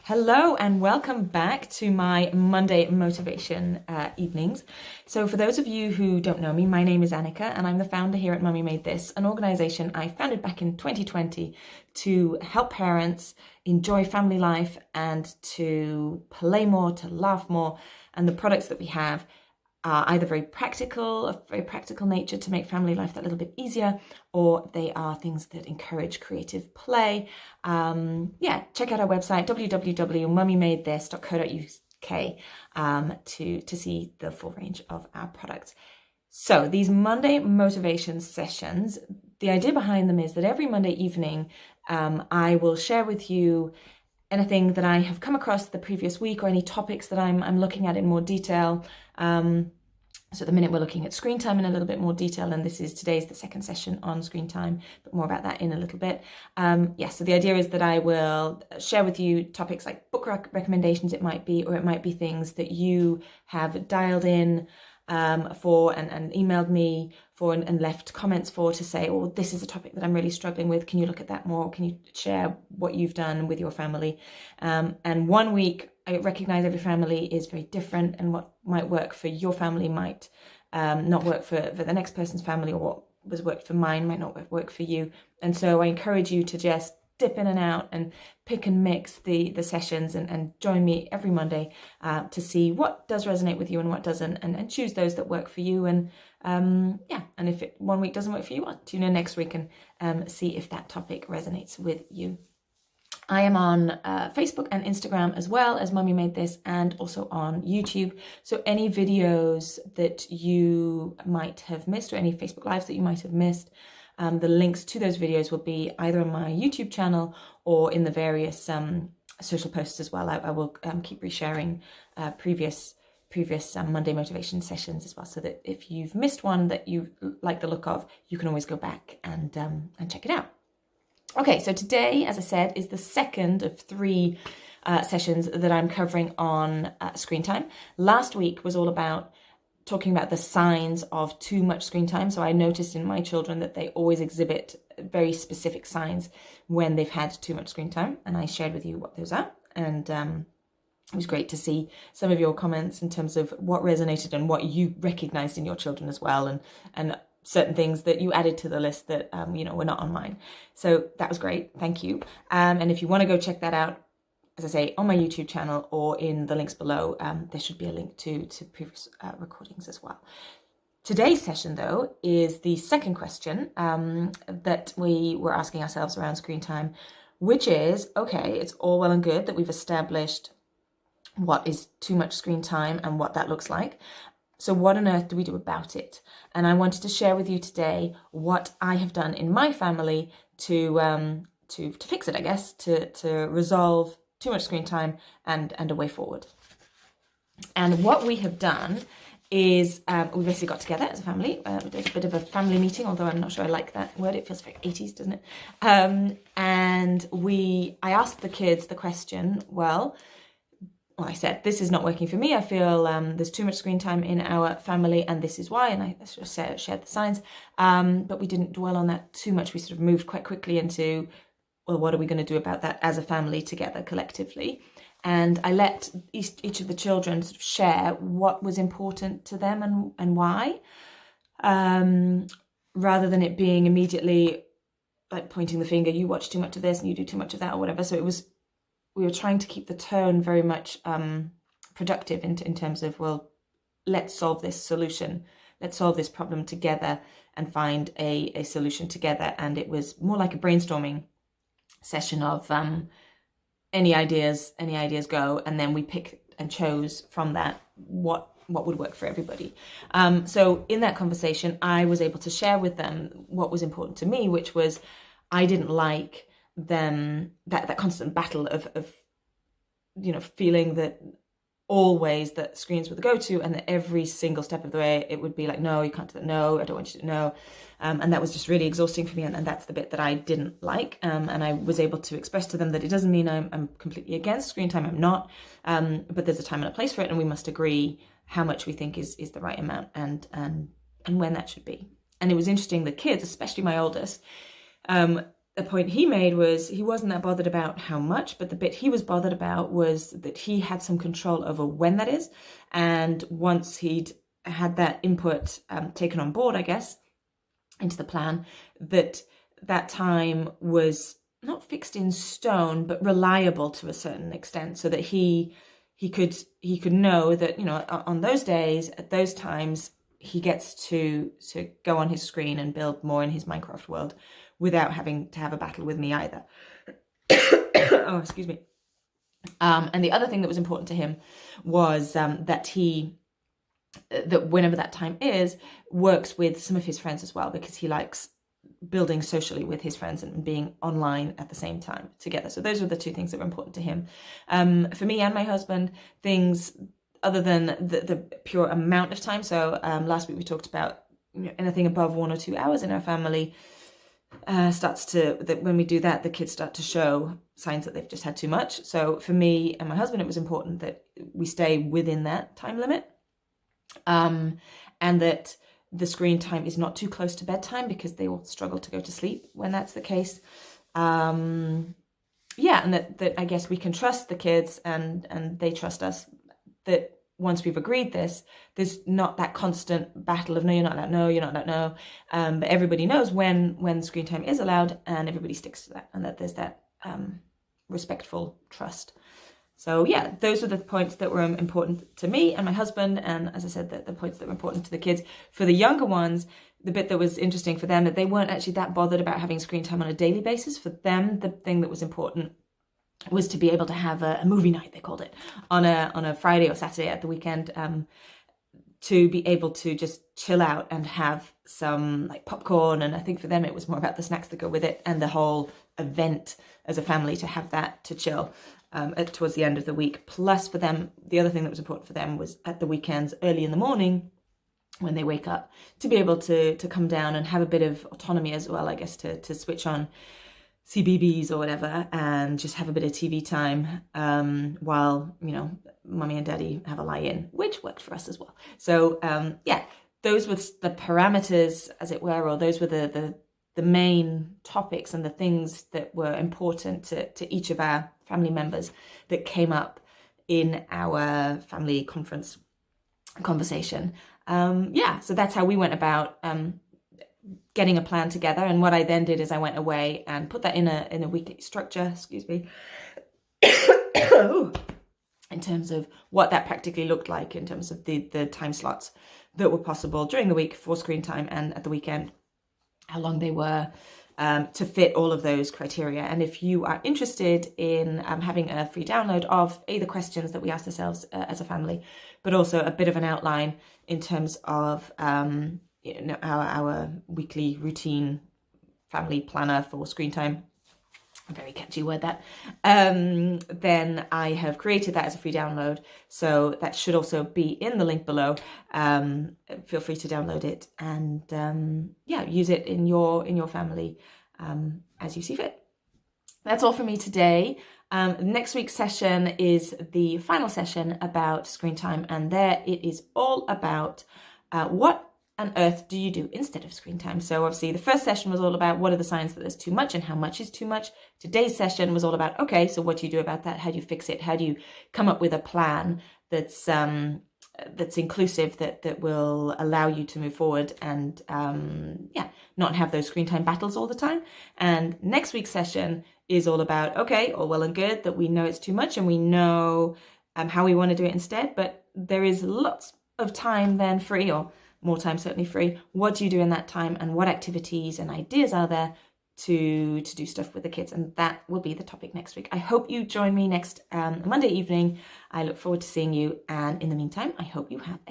Hello and welcome back to my Monday motivation evenings. So for those of you who don't know me, my name is Annika and I'm the founder here at Mummy Made This, an organization I founded back in 2020 to help parents enjoy family life and to play more, to laugh more. And the products that we have are either of very practical nature to make family life that little bit easier, or they are things that encourage creative play. Check out our website, www.mummymadethis.co.uk, to see the full range of our products. So these Monday motivation sessions, the idea behind them is that every Monday evening, I will share with you anything that I have come across the previous week or any topics that I'm looking at in more detail. So at the minute we're looking at screen time in a little bit more detail, and today's the second session on screen time, but more about that in a little bit. So the idea is that I will share with you topics like book recommendations it might be, or it might be things that you have dialed in for and emailed me for and left comments for, to say, oh, this is a topic that I'm really struggling with. Can you look at that more? Can you share what you've done with your family? And 1 week, I recognize every family is very different, and what might work for your family might not work for the next person's family, or what was worked for mine might not work for you. And so I encourage you to just dip in and out and pick and mix the sessions and join me every Monday to see what does resonate with you and what doesn't, and choose those that work for you. And and if 1 week doesn't work for you, tune in next week and see if that topic resonates with you. I am on Facebook and Instagram, as well as Mummy Made This, and also on YouTube. So any videos that you might have missed, or any Facebook Lives that you might have missed, the links to those videos will be either on my YouTube channel or in the various social posts as well. I will keep resharing previous Monday motivation sessions as well, so that if you've missed one that you like the look of, you can always go back and check it out. Okay, so today, as I said, is the second of three sessions that I'm covering on screen time. Last week was all about talking about the signs of too much screen time. So I noticed in my children that they always exhibit very specific signs when they've had too much screen time, and I shared with you what those are. And it was great to see some of your comments in terms of what resonated and what you recognized in your children as well, and certain things that you added to the list that were not on mine. So that was great. Thank you. And if you want to go check that out, as I say, on my YouTube channel or in the links below, there should be a link to previous recordings as well. Today's session, though, is the second question that we were asking ourselves around screen time, which is, okay, it's all well and good that we've established what is too much screen time and what that looks like. So what on earth do we do about it? And I wanted to share with you today what I have done in my family to fix it, I guess, to resolve too much screen time and a way forward. And what we have done is we basically got together as a family. We did a bit of a family meeting, although I'm not sure I like that word. It feels very 80s, doesn't it? And I asked the kids the question, I said, this is not working for me. I feel there's too much screen time in our family, and this is why. And I sort of shared the signs, but we didn't dwell on that too much. We sort of moved quite quickly into, well, what are we going to do about that as a family together, collectively? And I let each of the children sort of share what was important to them and why, rather than it being immediately like pointing the finger, you watch too much of this and you do too much of that, or whatever. So we were trying to keep the tone very much productive in terms of, well, let's solve this solution. Let's solve this problem together and find a solution together. And it was more like a brainstorming session of any ideas go. And then we picked and chose from that what would work for everybody. So in that conversation, I was able to share with them what was important to me, which was I didn't like them that constant battle of feeling that always that screens were the go-to, and that every single step of the way it would be like, no, you can't do that, no, I don't want you to know, and that was just really exhausting for me, and that's the bit that I didn't like, and I was able to express to them that it doesn't mean I'm completely against screen time. I'm not, but there's a time and a place for it, and we must agree how much we think is the right amount and when that should be. And it was interesting, the kids, especially my oldest, the point he made was he wasn't that bothered about how much, but the bit he was bothered about was that he had some control over when that is. And once he'd had that input taken on board, I guess, into the plan, that time was not fixed in stone, but reliable to a certain extent, so that he could know that, you know, on those days, at those times, he gets to go on his screen and build more in his Minecraft world without having to have a battle with me either. Oh, excuse me. And the other thing that was important to him was that whenever that time is, works with some of his friends as well, because he likes building socially with his friends and being online at the same time together. So those were the two things that were important to him. For me and my husband, things other than the pure amount of time. So last week we talked about, you know, anything above 1 or 2 hours in our family when we do that, the kids start to show signs that they've just had too much. So for me and my husband, it was important that we stay within that time limit, and that the screen time is not too close to bedtime, because they will struggle to go to sleep when that's the case. And that I guess we can trust the kids and they trust us, that once we've agreed this, there's not that constant battle of no, you're not allowed, no, you're not allowed, no. But everybody knows when screen time is allowed, and everybody sticks to that, and that there's that respectful trust. So yeah, those were the points that were important to me and my husband, and as I said, the points that were important to the kids. For the younger ones, the bit that was interesting for them, that they weren't actually that bothered about having screen time on a daily basis. For them, the thing that was important was to be able to have a movie night, they called it, on a Friday or Saturday at the weekend, to be able to just chill out and have some like popcorn. And I think for them it was more about the snacks that go with it and the whole event as a family, to have that to chill towards the end of the week. Plus for them, the other thing that was important for them was at the weekends, early in the morning when they wake up, to be able to come down and have a bit of autonomy as well, I guess, to switch on CBeebies or whatever and just have a bit of TV time while, you know, mummy and daddy have a lie-in, which worked for us as well. So yeah, those were the parameters, as it were, or those were the main topics and the things that were important to each of our family members that came up in our family conference conversation. Yeah, so that's how we went about getting a plan together. And what I then did is I went away and put that in a weekly structure, excuse me, in terms of what that practically looked like, in terms of the time slots that were possible during the week for screen time, and at the weekend, how long they were, to fit all of those criteria. And if you are interested in having a free download of the questions that we asked ourselves as a family, but also a bit of an outline in terms of you know, our weekly routine family planner for screen time, a very catchy word that, then I have created that as a free download. So that should also be in the link below. Feel free to download it and yeah, use it in your family as you see fit. That's all for me today. Next week's session is the final session about screen time, and there it is all about what on earth do you do instead of screen time. So obviously the first session was all about what are the signs that there's too much and how much is too much. Today's session was all about, okay, so what do you do about that? How do you fix it? How do you come up with a plan that's inclusive, that will allow you to move forward and yeah, not have those screen time battles all the time. And next week's session is all about, okay, all well and good that we know it's too much and we know how we want to do it instead, but there is lots of time then free, or more time certainly free. What do you do in that time, and what activities and ideas are there to do stuff with the kids? And that will be the topic next week. I hope you join me next Monday evening. I look forward to seeing you, and in the meantime, I hope you have a